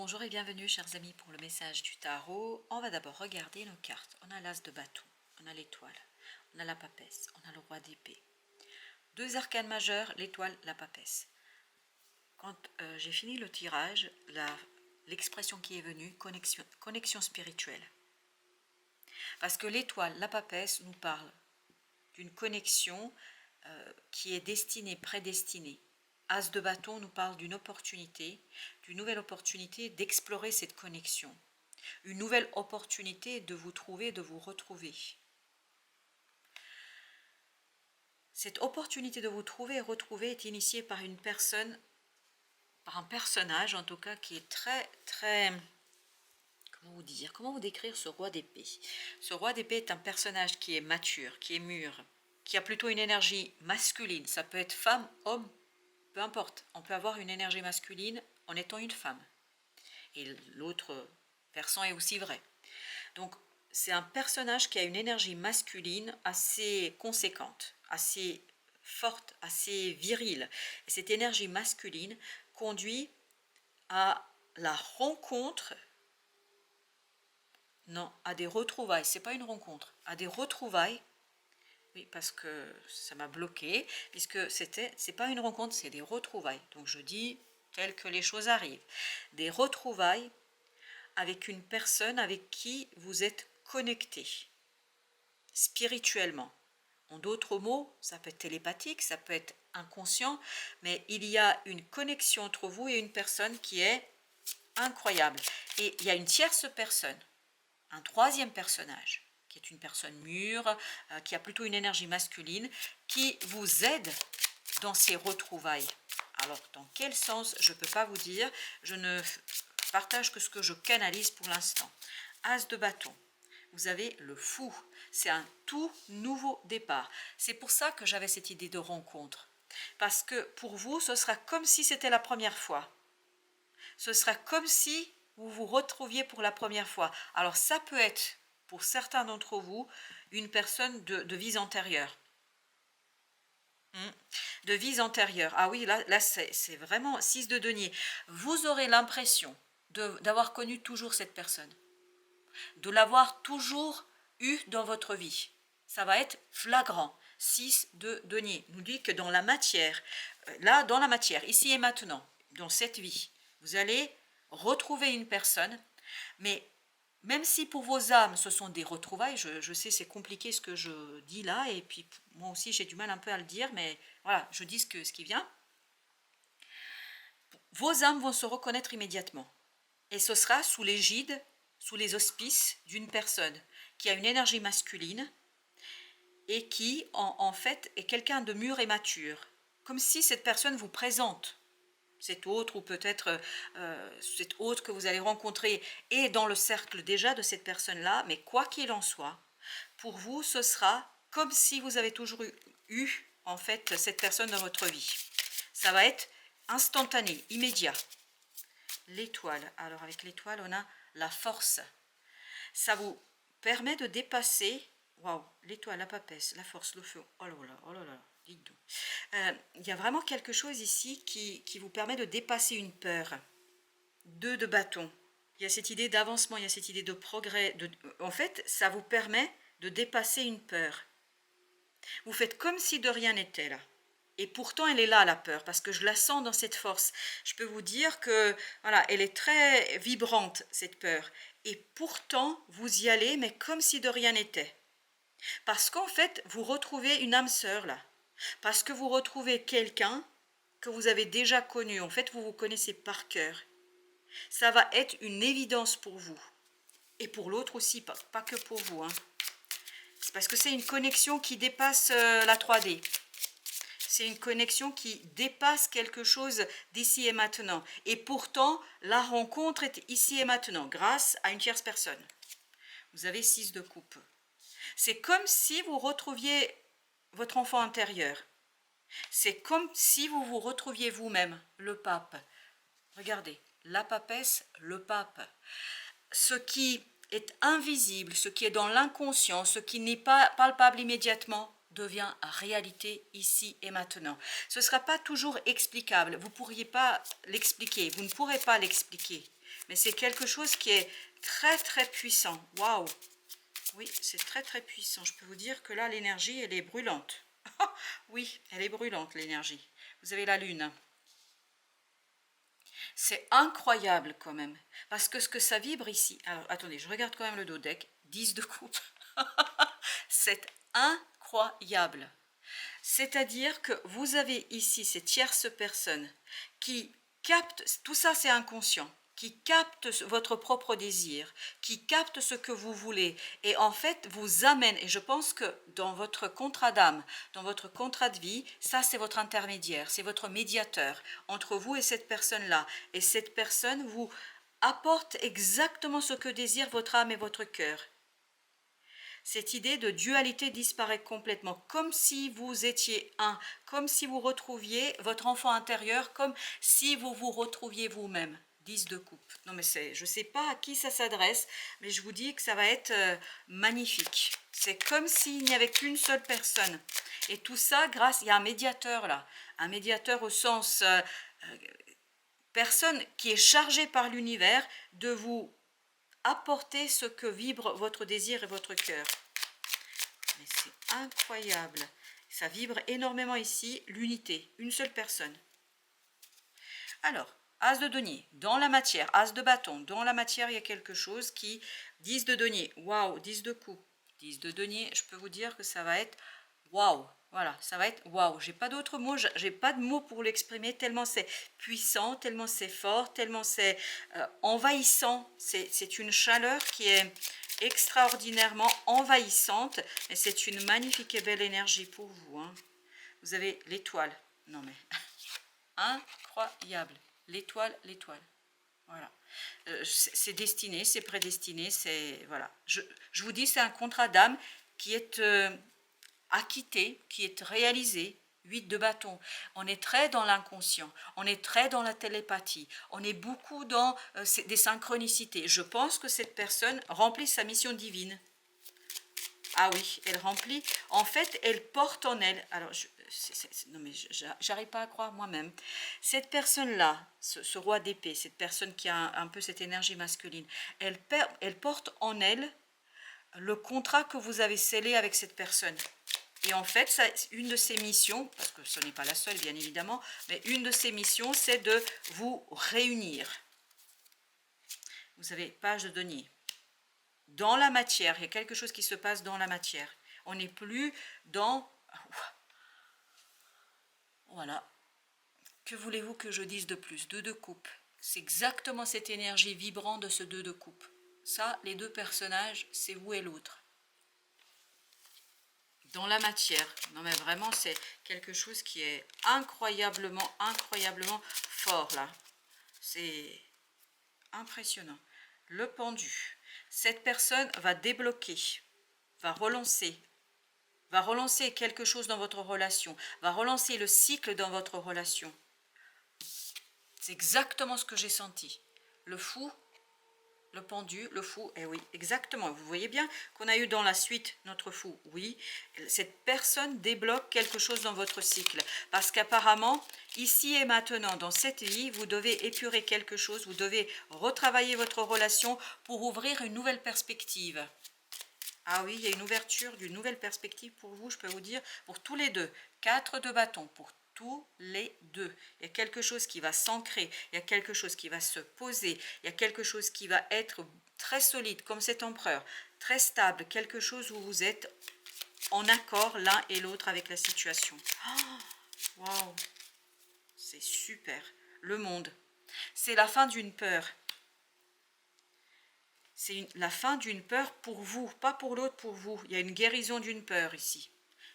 Bonjour et bienvenue chers amis pour le message du tarot. On va d'abord regarder nos cartes. On a l'as de bâton, on a l'étoile, on a la papesse, on a le roi d'épée. Deux arcanes majeurs, l'étoile, la papesse. Quand j'ai fini le tirage, l'expression qui est venue, connexion spirituelle. Parce que l'étoile, la papesse nous parle d'une connexion qui est destinée, prédestinée. As de bâton nous parle d'une opportunité, d'une nouvelle opportunité d'explorer cette connexion. Une nouvelle opportunité de vous trouver, de vous retrouver. Cette opportunité de vous trouver et retrouver est initiée par une personne, par un personnage en tout cas, qui est très... Comment vous décrire ce roi d'épée? Ce roi d'épée est un personnage qui est mature, qui est mûr, qui a plutôt une énergie masculine. Ça peut être femme, homme, peu importe. On peut avoir une énergie masculine en étant une femme. Et l'autre versant est aussi vrai. Donc, c'est un personnage qui a une énergie masculine assez conséquente, assez forte, assez virile. Et cette énergie masculine conduit à la rencontre, non, à des retrouvailles. C'est pas une rencontre, à des retrouvailles. Oui, parce que ça m'a bloqué, puisque c'est pas une rencontre, c'est des retrouvailles. Donc je dis tel que les choses arrivent. Des retrouvailles avec une personne avec qui vous êtes connecté spirituellement. En d'autres mots, ça peut être télépathique, ça peut être inconscient, mais il y a une connexion entre vous et une personne qui est incroyable. Et il y a une tierce personne, un troisième personnage, qui est une personne mûre, qui a plutôt une énergie masculine, qui vous aide dans ces retrouvailles. Alors, dans quel sens, je ne peux pas vous dire, je ne partage que ce que je canalise pour l'instant. As de bâton, vous avez le fou, c'est un tout nouveau départ. C'est pour ça que j'avais cette idée de rencontre. Parce que pour vous, ce sera comme si c'était la première fois. Ce sera comme si vous vous retrouviez pour la première fois. Alors ça peut être, pour certains d'entre vous, une personne de vies antérieures. De vies antérieures. Ah oui, là c'est vraiment 6 de denier. Vous aurez l'impression d'avoir connu toujours cette personne. De l'avoir toujours eu dans votre vie. Ça va être flagrant. 6 de denier nous dit que dans la matière, là dans la matière, ici et maintenant, dans cette vie, vous allez retrouver une personne, mais même si pour vos âmes ce sont des retrouvailles, je sais c'est compliqué ce que je dis là, et puis moi aussi j'ai du mal un peu à le dire, mais voilà, je dis ce qui vient. Vos âmes vont se reconnaître immédiatement, et ce sera sous l'égide, sous les auspices d'une personne qui a une énergie masculine et qui en fait est quelqu'un de mûr et mature, comme si cette personne vous présente cet autre, ou peut-être cet autre que vous allez rencontrer est dans le cercle déjà de cette personne-là, mais quoi qu'il en soit, pour vous, ce sera comme si vous avez toujours eu en fait cette personne dans votre vie. Ça va être instantané, immédiat. L'étoile, alors avec l'étoile, on a la force. Ça vous permet de dépasser, waouh, l'étoile, la papesse, la force, le feu, oh là là, dites donc. Il y a vraiment quelque chose ici qui vous permet de dépasser une peur. 2 de bâton. Il y a cette idée d'avancement, il y a cette idée de progrès. En fait, ça vous permet de dépasser une peur. Vous faites comme si de rien n'était là. Et pourtant, elle est là, la peur, parce que je la sens dans cette force. Je peux vous dire que, voilà, elle est très vibrante, cette peur. Et pourtant, vous y allez, mais comme si de rien n'était. Parce qu'en fait, vous retrouvez une âme sœur, là. Parce que vous retrouvez quelqu'un que vous avez déjà connu. En fait, vous vous connaissez par cœur. Ça va être une évidence pour vous. Et pour l'autre aussi, pas que pour vous. C'est parce que c'est une connexion qui dépasse la 3D. C'est une connexion qui dépasse quelque chose d'ici et maintenant. Et pourtant, la rencontre est ici et maintenant, grâce à une tierce personne. Vous avez 6 de coupe. C'est comme si vous retrouviez votre enfant intérieur. C'est comme si vous vous retrouviez vous-même, le pape. Regardez, la papesse, le pape. Ce qui est invisible, ce qui est dans l'inconscient, ce qui n'est pas palpable immédiatement, devient réalité ici et maintenant. Ce ne sera pas toujours explicable, vous ne pourriez pas l'expliquer, vous ne pourrez pas l'expliquer, mais c'est quelque chose qui est très très puissant. Waouh! Oui, c'est très très puissant. Je peux vous dire que là, l'énergie, elle est brûlante. Oui, elle est brûlante, l'énergie. Vous avez la lune. C'est incroyable quand même. Parce que ce que ça vibre ici... Alors, attendez, je regarde quand même le dos deck. 10 de coupe. C'est incroyable. C'est-à-dire que vous avez ici ces tierces personnes qui captent, tout ça c'est inconscient, qui captent votre propre désir, qui captent ce que vous voulez et en fait vous amènent, et je pense que dans votre contrat d'âme, dans votre contrat de vie, ça c'est votre intermédiaire, c'est votre médiateur entre vous et cette personne-là. Et cette personne vous apporte exactement ce que désire votre âme et votre cœur. Cette idée de dualité disparaît complètement, comme si vous étiez un, comme si vous retrouviez votre enfant intérieur, comme si vous vous retrouviez vous-même. 10 de coupe. Non mais je ne sais pas à qui ça s'adresse, mais je vous dis que ça va être magnifique. C'est comme s'il n'y avait qu'une seule personne. Et tout ça grâce, il y a un médiateur là, un médiateur au sens personne qui est chargée par l'univers de vous apporter ce que vibre votre désir et votre cœur. Mais c'est incroyable. Ça vibre énormément ici, l'unité, une seule personne. Alors, As de denier, dans la matière, As de bâton, dans la matière, il y a quelque chose qui... 10 de denier, waouh, 10 de coupe, 10 de denier, je peux vous dire que ça va être waouh. Voilà, ça va être waouh. J'ai pas d'autres mots, j'ai pas de mots pour l'exprimer, tellement c'est puissant, tellement c'est fort, tellement c'est envahissant. C'est une chaleur qui est extraordinairement envahissante, et c'est une magnifique et belle énergie pour vous. Hein. Vous avez l'étoile. Non mais, incroyable. L'étoile, l'étoile. Voilà. C'est destiné, c'est prédestiné, c'est... Voilà. Je vous dis, c'est un contrat d'âme qui est... acquitté, qui est réalisé. 8 de bâton. On est très dans l'inconscient, on est très dans la télépathie, on est beaucoup dans des synchronicités. Je pense que cette personne remplit sa mission divine. Ah oui, elle remplit, en fait, elle porte en elle, alors, non mais j'arrive pas à croire moi-même, cette personne-là, ce roi d'épée, cette personne qui a un peu cette énergie masculine, elle porte en elle le contrat que vous avez scellé avec cette personne. Et en fait, ça, une de ses missions, parce que ce n'est pas la seule bien évidemment, mais une de ses missions, c'est de vous réunir. Vous avez page de denier. Dans la matière, il y a quelque chose qui se passe dans la matière. On n'est plus dans... Voilà. Que voulez-vous que je dise de plus? 2 de coupe. C'est exactement cette énergie vibrante de ce 2 de coupe. Ça, les deux personnages, c'est vous et l'autre. Dans la matière. Non mais vraiment, c'est quelque chose qui est incroyablement, incroyablement fort là. C'est impressionnant. Le pendu. Cette personne va débloquer, va relancer quelque chose dans votre relation, va relancer le cycle dans votre relation. C'est exactement ce que j'ai senti. Le fou, le pendu, le fou, et oui, exactement. Vous voyez bien qu'on a eu dans la suite notre fou. Oui, cette personne débloque quelque chose dans votre cycle. Parce qu'apparemment, ici et maintenant, dans cette vie, vous devez épurer quelque chose, vous devez retravailler votre relation pour ouvrir une nouvelle perspective. Ah oui, il y a une ouverture d'une nouvelle perspective pour vous, je peux vous dire, pour tous les deux. 4 de bâton, pour tous les deux. Il y a quelque chose qui va s'ancrer, il y a quelque chose qui va se poser, il y a quelque chose qui va être très solide, comme cet empereur, très stable, quelque chose où vous êtes en accord l'un et l'autre avec la situation. Waouh, c'est super. Le monde, c'est la fin d'une peur. C'est la fin d'une peur pour vous, pas pour l'autre, pour vous. Il y a une guérison d'une peur ici.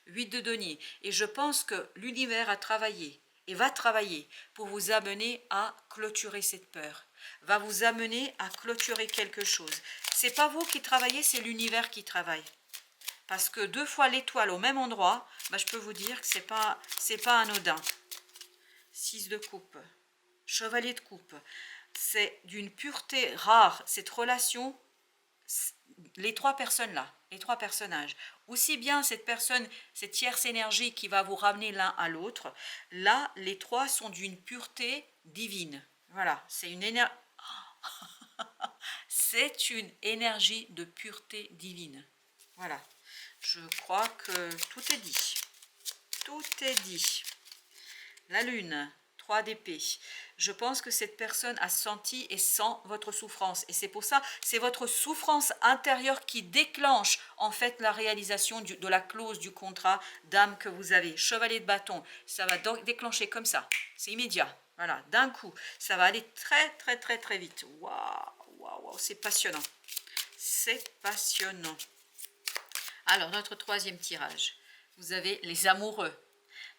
8 de denier. Et je pense que l'univers a travaillé et va travailler pour vous amener à clôturer cette peur. Va vous amener à clôturer quelque chose. C'est pas vous qui travaillez, c'est l'univers qui travaille. Parce que 2 fois l'étoile au même endroit, bah, je peux vous dire que c'est pas anodin. 6 de coupe. Chevalier de coupe. C'est d'une pureté rare, cette relation, les 3 personnes-là, les 3 personnages, aussi bien cette personne, cette tierce énergie qui va vous ramener l'un à l'autre, là, les 3 sont d'une pureté divine. Voilà, c'est une énergie... c'est une énergie de pureté divine. Voilà, je crois que tout est dit. Tout est dit. La lune, 3 d'épée. Je pense que cette personne a senti et sent votre souffrance. Et c'est pour ça, c'est votre souffrance intérieure qui déclenche en fait la réalisation de la clause du contrat d'âme que vous avez. Chevalier de bâton, ça va donc déclencher comme ça. C'est immédiat. Voilà, d'un coup. Ça va aller très, très, très, très vite. Waouh, waouh, waouh, c'est passionnant. C'est passionnant. Alors, notre troisième tirage. Vous avez les amoureux.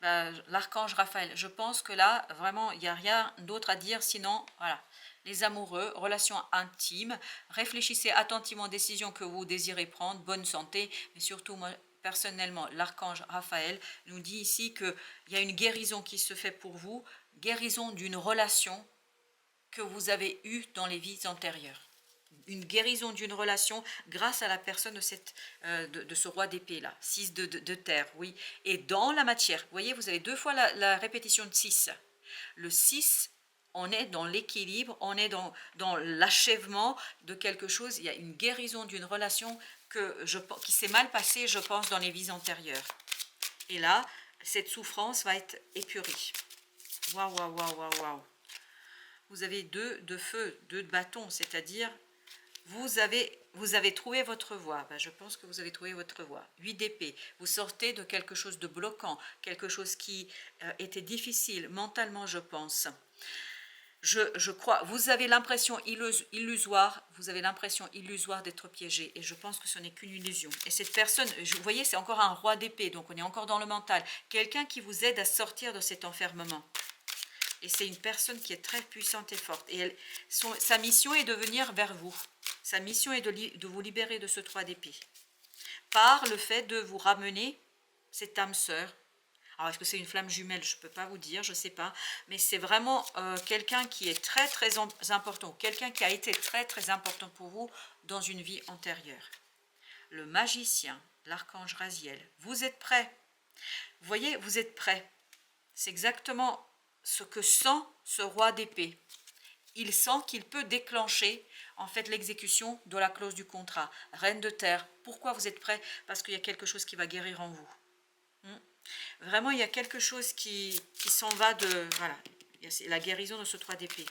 L'archange Raphaël, je pense que là, vraiment, il n'y a rien d'autre à dire, sinon, voilà, les amoureux, relations intimes, réfléchissez attentivement aux décisions que vous désirez prendre, bonne santé, mais surtout, moi, personnellement, l'archange Raphaël nous dit ici qu'il y a une guérison qui se fait pour vous, guérison d'une relation que vous avez eue dans les vies antérieures. Une guérison d'une relation grâce à la personne de ce roi d'épée là, 6 de terre, oui. Et dans la matière, vous voyez, vous avez 2 fois la répétition de 6. Le 6, on est dans l'équilibre, on est dans l'achèvement de quelque chose. Il y a une guérison d'une relation qui s'est mal passée, je pense, dans les vies antérieures. Et là, cette souffrance va être épurée. Waouh, waouh, waouh, waouh, waouh. Vous avez 2 de feu, 2 de bâton, c'est-à-dire vous avez trouvé votre voie. Je pense que vous avez trouvé votre voie. 8 d'épée. Vous sortez de quelque chose de bloquant, quelque chose qui était difficile mentalement, je pense. Je crois, vous avez l'impression illusoire, d'être piégé. Et je pense que ce n'est qu'une illusion. Et cette personne, vous voyez, c'est encore un roi d'épée, donc on est encore dans le mental. Quelqu'un qui vous aide à sortir de cet enfermement. Et c'est une personne qui est très puissante et forte. Et sa mission est de venir vers vous. Sa mission est de vous libérer de ce 3 d'épée. Par le fait de vous ramener cette âme sœur. Alors, est-ce que c'est une flamme jumelle? Je ne peux pas vous dire, je ne sais pas. Mais c'est vraiment quelqu'un qui est très, très important. Quelqu'un qui a été très, très important pour vous dans une vie antérieure. Le magicien, l'archange Raziel. Vous êtes prêts? Vous voyez, vous êtes prêts. C'est exactement ce que sent ce roi d'épée. Il sent qu'il peut déclencher en fait l'exécution de la clause du contrat. Reine de terre, pourquoi vous êtes prêts? Parce qu'il y a quelque chose qui va guérir en vous. Vraiment, il y a quelque chose qui s'en va de... Voilà, c'est la guérison de ce 3 d'épée.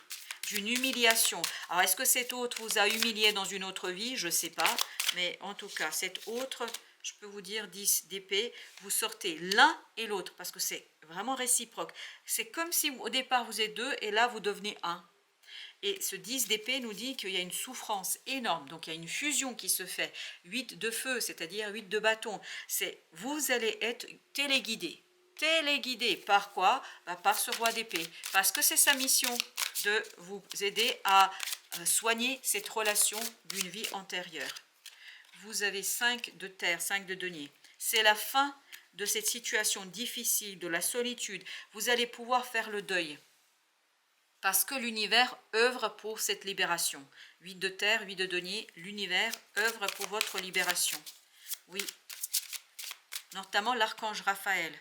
D'une humiliation. Alors, est-ce que cet autre vous a humilié dans une autre vie? Je ne sais pas. Mais en tout cas, cet autre, je peux vous dire 10 d'épée, vous sortez l'un et l'autre. Parce que c'est vraiment réciproque. C'est comme si au départ vous êtes 2 et là vous devenez 1. Et ce 10 d'épée nous dit qu'il y a une souffrance énorme, donc il y a une fusion qui se fait. 8 de feu, c'est-à-dire 8 de bâton. Vous allez être téléguidé. Téléguidé par quoi? Par ce roi d'épée. Parce que c'est sa mission de vous aider à soigner cette relation d'une vie antérieure. Vous avez 5 de terre, 5 de denier. C'est la fin de cette situation difficile, de la solitude. Vous allez pouvoir faire le deuil. Parce que l'univers œuvre pour cette libération. 8 de terre, 8 de denier, l'univers œuvre pour votre libération. Oui, notamment l'archange Raphaël.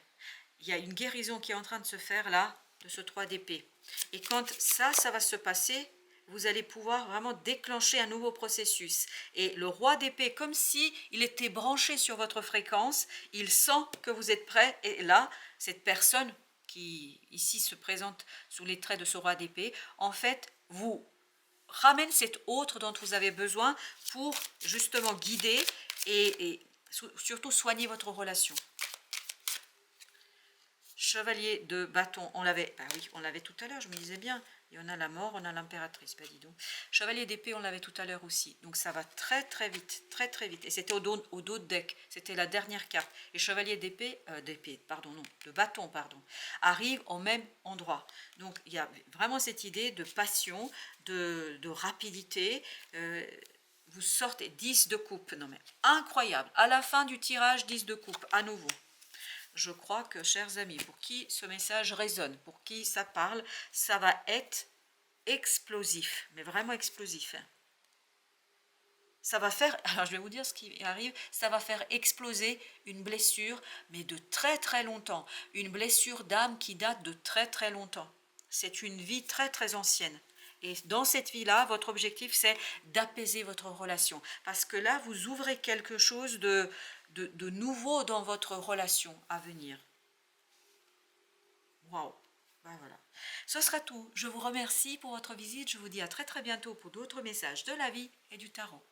Il y a une guérison qui est en train de se faire là, de ce 3 d'épée. Et quand ça va se passer, vous allez pouvoir vraiment déclencher un nouveau processus. Et le roi d'épée, comme si il était branché sur votre fréquence, il sent que vous êtes prêt. Et là, cette personne qui ici se présente sous les traits de ce roi d'épée, en fait, vous ramène cet autre dont vous avez besoin pour justement guider et surtout soigner votre relation. Chevalier de bâton, on l'avait, oui, on l'avait tout à l'heure, je me disais bien, il y en a la mort, on a l'impératrice, dis donc. Chevalier d'épée, on l'avait tout à l'heure aussi, donc ça va très très vite, et c'était au dos de deck, c'était la dernière carte, et chevalier d'épée, de bâton, arrive au même endroit. Donc il y a vraiment cette idée de passion, de rapidité, vous sortez 10 de coupe, non mais incroyable, à la fin du tirage, 10 de coupe, à nouveau. Je crois que, chers amis, pour qui ce message résonne, pour qui ça parle, ça va être explosif, mais vraiment explosif. Ça va faire, alors je vais vous dire ce qui arrive, ça va faire exploser une blessure, mais de très très longtemps. Une blessure d'âme qui date de très très longtemps. C'est une vie très très ancienne. Et dans cette vie-là, votre objectif, c'est d'apaiser votre relation. Parce que là, vous ouvrez quelque chose de nouveau dans votre relation à venir. Waouh! Ben voilà. Ce sera tout. Je vous remercie pour votre visite. Je vous dis à très très bientôt pour d'autres messages de la vie et du tarot.